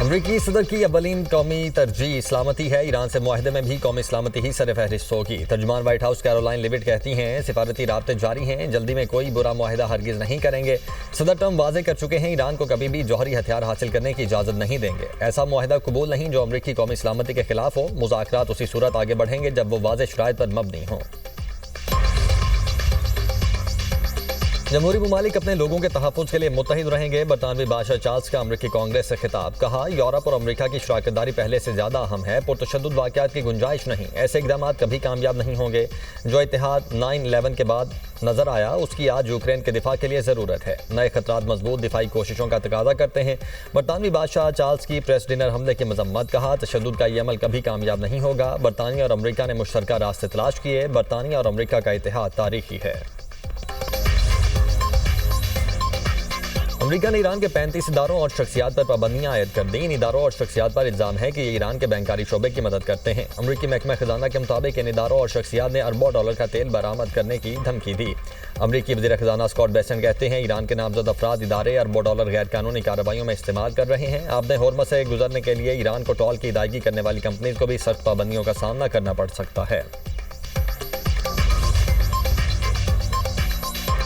अमरीकी सदर की अवलीन कौमी तरजीह सलामती है। ईरान से मुआहदे में भी कौमी सलामती ही सरफहरिस्त होगी। तर्जुमान व्हाइट हाउस कैरोलाइन लिविट कहती हैं सिफारती राब्ते जारी हैं, जल्दी में कोई बुरा मुआहदा हरगिज नहीं करेंगे। सदर ट्रंप वाजे कर चुके हैं ईरान को कभी भी जौहरी हथियार हासिल करने की इजाज़त नहीं देंगे। ऐसा मुआहदा कबूल नहीं जो अमरीकी कौमी सलामती के खिलाफ हो। मुज़ाकरात उसी सूरत आगे बढ़ेंगे जब वो वाज़ेह शराइत पर मबनी हों। जमहूरी ममालिक अपने लोगों के तहफ़्फ़ुज़ के लिए मुत्तहिद रहेंगे। बरतानवी बादशाह चार्ल्स का अमरीकी कांग्रेस से खिताब। कहा, यूरोप और अमरीका की शराकतदारी पहले से ज़्यादा अहम है। पुरतशद्दुद वाक़यात की गुंजाइश नहीं। ऐसे इक़दाम कभी कामयाब नहीं होंगे। जो इत्तेहाद 9/11 के बाद नज़र आया उसकी आज यूक्रेन के दिफा के लिए ज़रूरत है। नए खतरात मजबूत दिफाई कोशिशों का तकाज़ा करते हैं। बरतानवी बादशाह चार्ल्स की प्रेस डिनर हमले की मजम्मत। कहा, तशद्दुद का ये अमल कभी कामयाब नहीं होगा। बरतानिया और अमरीका ने मुश्तरका रास्ते तलाश किए। बरतानिया और अमरीका का इत्तेहाद तारीखी है। अमरीका ने ईरान के 35 इदारों और शख्सियात पर पाबंदियां आयद कर दी। इन इदारों और शख्सियात पर इल्ज़ाम है कि ये ईरान के बैंकारी शोबे की मदद करते हैं। अमरीकी महकमा खजाना के मुताबिक इन इदारों और शख्सियात ने अरबों डॉलर का तेल बरामद करने की धमकी दी। अमरीकी वज़ीर खजाना स्कॉट बेसेंट कहते हैं ईरान के नामजद अफराद इदारे अरबों डॉलर गैर कानूनी कार्रवाइयों में इस्तेमाल कर रहे हैं। आपने होर्मुज़ से गुजरने के लिए ईरान को टोल की अदायगी करने वाली कंपनी को भी सख्त पाबंदियों का सामना करना पड़ सकता है।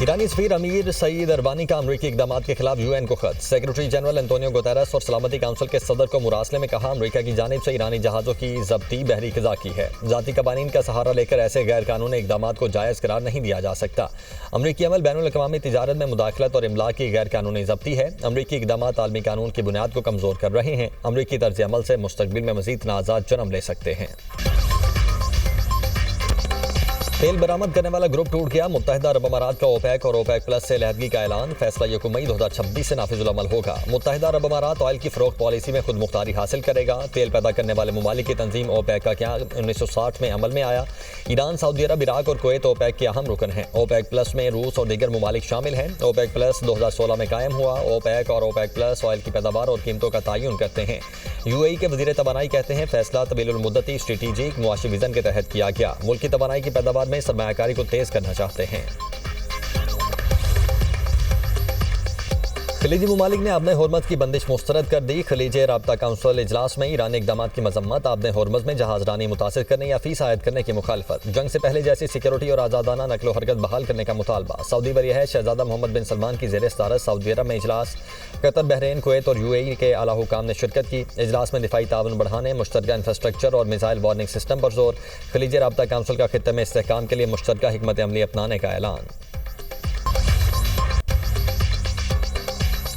ईरानी सफीर अमीर सईद अरबानी का अमरीकी इक़दामात के खिलाफ UN को खत। सेक्रेटरी जनरल एंटोनियो गुतेरेस और सलामती काउंसिल के सदर को मुरासले में कहा, अमरीका की जानिब से ईरानी जहाज़ों की ज़ब्ती बहरी क़ज़ा की है। ज़ाती कवानीन का सहारा लेकर ऐसे गैर कानूनी इक़दामात को जायज़ करार नहीं दिया जा सकता। अमरीकी अमल बैनुल अक़वामी तिजारत में मुदाखलत और इमला की गैर कानूनी ज़ब्ती है। अमरीकी इक़दामात आलमी कानून की बुनियाद को कमज़ोर कर रहे हैं। अमरीकी तर्ज़ अमल से मुस्तक़बिल में मज़ीद तनाज़ात जन्म ले सकते हैं। तेल बरामद करने वाला ग्रुप टूट गया। मुत्तहिदा अरब अमारात का ओपेक और ओपेक प्लस से अलहदगी का ऐलान। फैसला 1 मई 2026 से नाफिजुल अमल होगा। मुत्तहिदा अरब अमारात ऑयल की फ़रोख्त पॉलिसी में खुद मुख्तारी हासिल करेगा। तेल पैदा करने वाले ममालिक की तंजीम ओपेक का क्या 1960 में अमल में आया। ईरान, सऊदी अरब, इराक और कुवैत ओपेक के अहम रुकन हैं। ओपेक प्लस में रूस और दीगर ममालिक शामिल हैं। ओपेक प्लस 2016 में कायम हुआ। ओपेक और ओपेक प्लस ऑयल की पैदावार और कीमतों का तयन करते हैं। UAE के वज़ीर तवानाई कहते हैं फैसला तवीलुल मुद्दती स्ट्रेटेजिक मुआशी विज़न के तहत किया गया। मुल्क की तवानाई की पैदावार में सरमायाकारी को तेज करना चाहते हैं। खलीजी ममालिक ने आपने होर्मुज़ की बंदिश मुस्तरद कर दी। खलीज राब्ता काउंसिल इजलास में ईरानी इक़दामात की मजम्मत। आपने होर्मुज़ में जहाज़रानी मुतासिर करने या फीस आयद करने की मुखालफत। जंग से पहले जैसी सिक्योरिटी और आज़ादाना नकलो हरकत बहाल करने का मुतालबा। सऊदी वरीह शहजादा मोहम्मद बिन सलमान की ज़ेर सदारत सऊदी अरब में इजलास। कतर, बहरीन, कुवैत और UAE के आला हुकाम ने शिरकत की। इजलास में दिफाई ताउन बढ़ाने, मुश्तरका इंफ्रास्ट्रक्चर और मिसाइल वार्निंग सिस्टम पर जोर। खलीज राब्ता काउंसिल का खित्ते में इस्तेहकाम के लिए मुश्तरका हिकमत अमली अपनाने का ऐलान।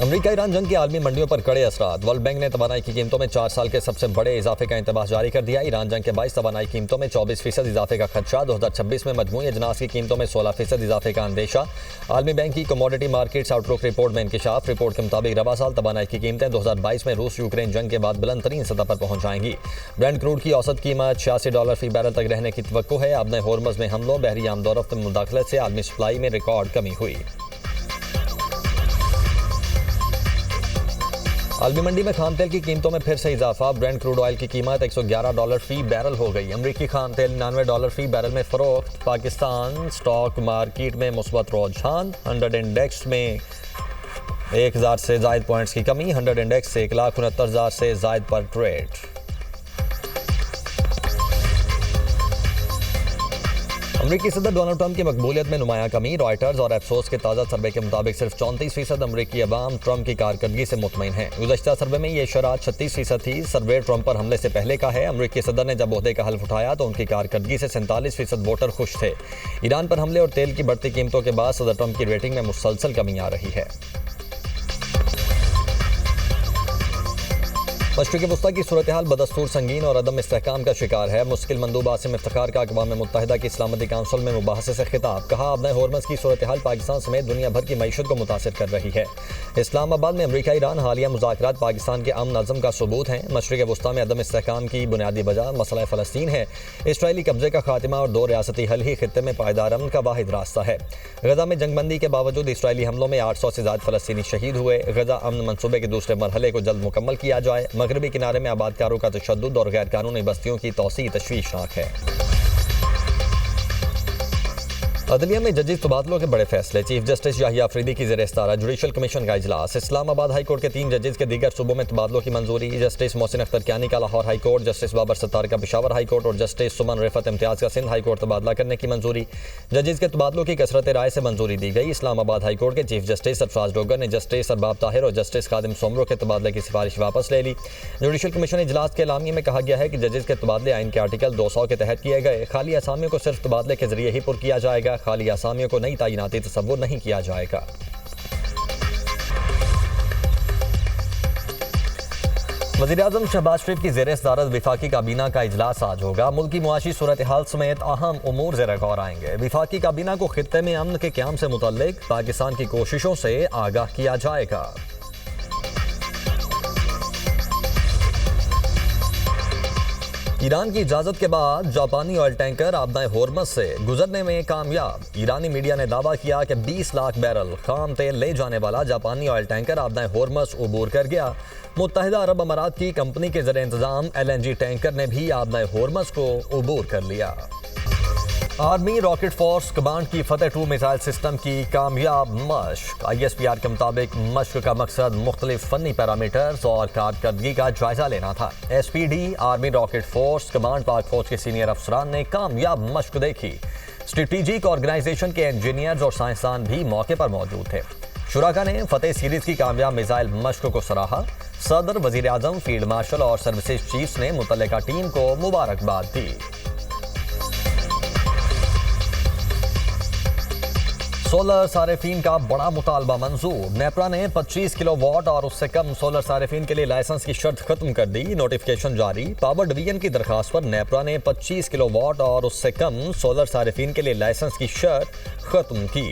अमरीका ईरान जंग की आलमी मंडियों पर कड़े असरात। वर्ल्ड बैंक ने तवानाई की कीमतों में 4 साल के सबसे बड़े इजाफे का इंतबाह जारी कर दिया। ईरान जंग के 22 तवानाई कीमतों में 24% इजाफे का खदशा। 2026 में मजमूई अजनास की कीमतों में 16% इजाफे का अंदेशा। आलमी बैंक की कमोडिटी मार्केट्स आउटलुक रिपोर्ट में इंकिशाफ। रिपोर्ट के मुताबिक रवा साल तवानाई की कीमतें 2022 में रूस यूक्रेन जंग के बाद बुलंद तरीन सतह पर पहुंच जाएंगी। ब्रेंट क्रूड की औसत कीमत $86 फी बैरल तक रहने की तवक्को है। आपने होर्मुज़ में हमलों, बहरी आमदोरफ्त में मुदाखलत से आलमी सप्लाई में रिकॉर्ड कमी हुई। आलमी मंडी में खाम तेल की कीमतों में फिर से इजाफा। ब्रेंट क्रूड ऑयल की कीमत $111 फी बैरल हो गई। अमरीकी खाम तेल $99 फी बैरल में फरोख्त। पाकिस्तान स्टॉक मार्केट में मुस्बत रुझान। 100 इंडेक्स में 1000 से जायद पॉइंट्स की कमी। 100 इंडेक्स से 1,69,000 से जायद पर ट्रेड। अमरीकी सदर डोनाल्ड ट्रंप की मकबूलियत में नुमायां कमी। रॉयटर्स और एफसोस के ताज़ा सर्वे के मुताबिक सिर्फ 34% अमरीकी अवाम ट्रंप की कारकर्दगी से मुतमईन हैं। गुज़श्ता सर्वे में ये शरह 36% थी। सर्वे ट्रंप पर हमले से पहले का है। अमरीकी सदर ने जब ओहदे का हल्फ उठाया तो उनकी कारकर्दगी से 47% वोटर खुश थे। ईरान पर हमले और तेल की बढ़ती कीमतों के बाद सदर ट्रंप की रेटिंग में मुसलसल कमी आ रही है। मशरिक़ वस्ता की सूरत हाल बदस्तूर संगीन और अदम इस्तेहकाम का शिकार है। मुश्किल मंदूब आसिम इफ्तिखार का अक़वाम मुत्तहिदा की सलामती काउंसिल में मुबाहसे से खिताब। कहा, आपने होर्मुज़ की सूरत हाल पाकिस्तान समेत दुनिया भर की मईशत को मुतासिर कर रही है। इस्लामाबाद में अमरीका ईरान हालिया मुज़ाकरात पाकिस्तान के अमन नज़म का सबूत हैं। मशरिक़ वस्ता में अदम इस्तेहकाम की बुनियादी वजह मसला फ़लस्तीन है। इसराइली कब्जे का खात्मा और 2 रियासती हल ही खित्ते में पायदार अमन का वाहिद रास्ता है। गज़ा में जंगबंदी के बावजूद इसराइली हमलों में 800 से ज़्यादा फ़लस्तीनी शहीद हुए। गज़ा अमन मनसूबे के दूसरे मरहले को जल्द मुकम्मल किया जाए। मगरबी किनारे में आबादकारों का तशद्दुद और गैर कानूनी बस्तियों की तौसीअ तशवीशनाक है। अदलिया में जजेस तबादलों के बड़े फैसले। चीफ जस्टिस याहिया अफरीदी की ज़ेर-ए-इस्तारा जुडिशल कमीशन का इजलास। इस्लामाबाद हाई कोर्ट के 3 जजेस के दीगर सूबों में तबादलों की मंजूरी। जस्टिस मोहसिन अख्तर कियानी का Lahore high court, justice Babar Sattar का पेशावर हाई कोर्ट और जस्टिस सुमन रिफत इम्तियाज़ का सिंध हाई कोर्ट तबादला करने की मंजूरी। जजेस के तबादलों की कसरत राय से मंजूरी दी गई। इस्लामाबाद हाई कोर्ट के चीफ जस्टिस सरफराज डोगर ने जस्टिस अरबाब ताहिर और जस्टिस खादिम सोमरो के तबादले की सिफारिश वापस ले ली। जुडिशल कमीशन इजलास के एलामिया में कहा गया है कि जजेस के तबादले आइन के आर्टिकल 200 के तहत किए गए। खाली आसामियों को सिर्फ तबादले के जरिए ही पुर किया जाएगा। खाली आसामियों को नई तैनाती तसव्वुर नहीं किया जाएगा। वज़ीर-ए-आज़म शहबाज शरीफ की ज़ेर-ए-सदारत वफाकी काबीना का इजलास आज होगा। मुल्क की मुआशी सूरत हाल समेत अहम उमूर ज़ेर गौर आएंगे। वफाकी काबीना को खित्ते में अमन के क़याम से मुतल्लिक पाकिस्तान की कोशिशों से आगाह किया जाएगा। ईरान की इजाजत के बाद जापानी ऑयल टैंकर आबदाए होर्मज से गुजरने में कामयाब। ईरानी मीडिया ने दावा किया कि 20 लाख बैरल खाम तेल ले जाने वाला जापानी ऑयल टैंकर आबदाए होर्मज उबूर कर गया। मुत्तहिदा अरब अमारात की कंपनी के ज़रिए इंतजाम LNG टैंकर ने भी आबदाए होर्मज को उबूर कर लिया। आर्मी रॉकेट फोर्स कमांड की फतेह 2 मिसाइल सिस्टम की कामयाब मशक। ISPR के मुताबिक मशक का मकसद मुख्तलिफ फनी पैरामीटर्स और कारकर्दगी का जायजा लेना था। SPD army rocket force command पाक फौज के सीनियर अफसरान ने कामयाब मशक देखी। स्ट्रेटेजिक ऑर्गेनाइजेशन के इंजीनियर्स और साइंसदान भी मौके पर मौजूद थे। शुराका ने फतेह सीरीज की कामयाब मिसाइल मशक को सराहा। सदर, वजीर आजम, फील्ड मार्शल और सर्विसेज चीफ्स ने मुतल्लिका टीम को मुबारकबाद दी। सोलर सारिफीन का बड़ा मुतालबा मंजूर। नेपरा ने 25 किलोवाट और उससे कम सोलर सारिफीन के लिए लाइसेंस की शर्त खत्म कर दी। नोटिफिकेशन जारी। पावर डिवीजन की दरखास्त पर नेपरा ने 25 किलोवाट और उससे कम सोलर सारिफीन के लिए लाइसेंस की शर्त खत्म की।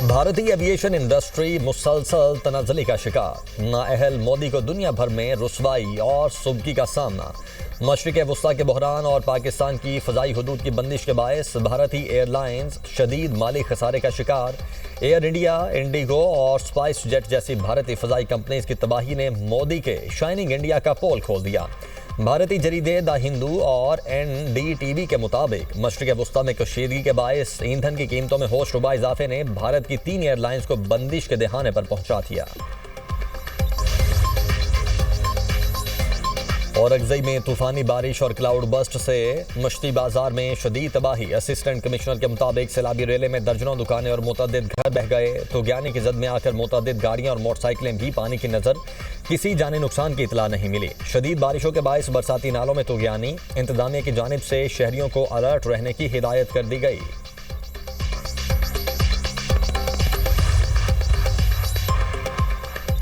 भारतीय एविएशन इंडस्ट्री मुसलसल तनाज़ुली का शिकार। नाअहल मोदी को दुनिया भर में रुसवाई और सुबकी का सामना। मशरिक़ वुस्ता के बहरान और पाकिस्तान की फ़ज़ाई हुदूद की बंदिश के बायस भारतीय एयरलाइंस शदीद माली खसारे का शिकार। एयर इंडिया, इंडिगो और स्पाइस जेट जैसी भारतीय फ़ज़ाई कंपनीज की तबाही ने मोदी के शाइनिंग इंडिया का पोल खोल दिया। भारतीय जरीदे द हिंदू और NDTV के मुताबिक मशरिक़ वुस्ता में कशीदगी के बायस ईंधन की कीमतों में होशरुबा इजाफे ने भारत की 3 एयरलाइंस को बंदिश के दहाने पर पहुंचा दिया। औरंगज़ई में तूफानी बारिश और क्लाउड बस्ट से मश्ती बाजार में शदीद तबाही। असिस्टेंट कमिश्नर के मुताबिक सैलाबी रेले में दर्जनों दुकानें और मुतअद्दिद घर बह गए। तुगयानी की जद में आकर मुतअद्दिद गाड़ियां और मोटरसाइकिलें भी पानी की नजर। किसी जानी नुकसान की इतला नहीं मिली। शदीद बारिशों के बायस बरसाती नालों में तुगयानी। इंतजामिया की जानिब से शहरियों को अलर्ट रहने की हिदायत कर दी गई।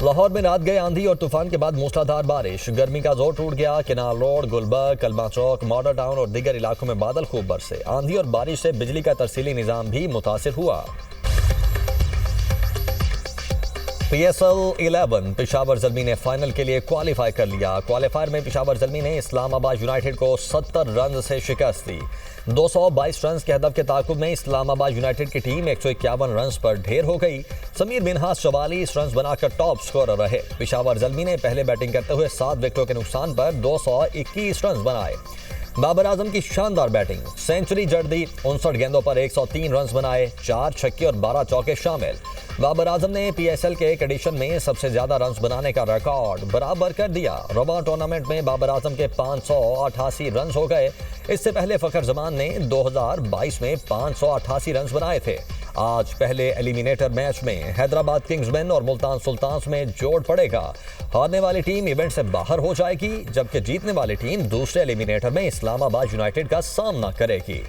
लाहौर में रात गए आंधी और तूफान के बाद मूसलाधार बारिश। गर्मी का जोर टूट गया। केनाल रोड, गुलबर्ग, कलमा चौक, मॉडल टाउन और दीगर इलाकों में बादल खूब बरसे। आंधी और बारिश से बिजली का तरसीली निजाम भी मुतासिर हुआ। PSL 11 पेशावर ज़ल्मी ने फाइनल के लिए क्वालिफाई कर लिया। क्वालिफायर में पेशावर ज़ल्मी ने इस्लामाबाद यूनाइटेड को 70 रन से शिकस्त दी। 222 रन के हदफ के ताकुब में इस्लामाबाद यूनाइटेड की टीम 151 रन पर ढेर हो गई। समीर मिन्हास 44 रन बनाकर टॉप स्कोरर रहे। पेशावर ज़ल्मी ने पहले बैटिंग करते हुए 7 विकेटों के नुकसान पर 221 रन बनाए। बाबर आजम की शानदार बैटिंग, सेंचुरी जड़ दी। 59 गेंदों पर 103 रन बनाए। 4 छक्के और 12 चौके शामिल। बाबर आजम ने PSL के एक एडिशन में सबसे ज्यादा रन बनाने का रिकॉर्ड बराबर कर दिया। रबा टूर्नामेंट में बाबर आजम के 588 रन हो गए। इससे पहले फखर जमान ने 2022 में 588 रन बनाए थे। आज पहले एलिमिनेटर मैच में हैदराबाद किंग्समैन और मुल्तान सुल्तान्स में जोड़ पड़ेगा। हारने वाली टीम इवेंट से बाहर हो जाएगी, जबकि जीतने वाली टीम दूसरे एलिमिनेटर में इस्लामाबाद यूनाइटेड का सामना करेगी।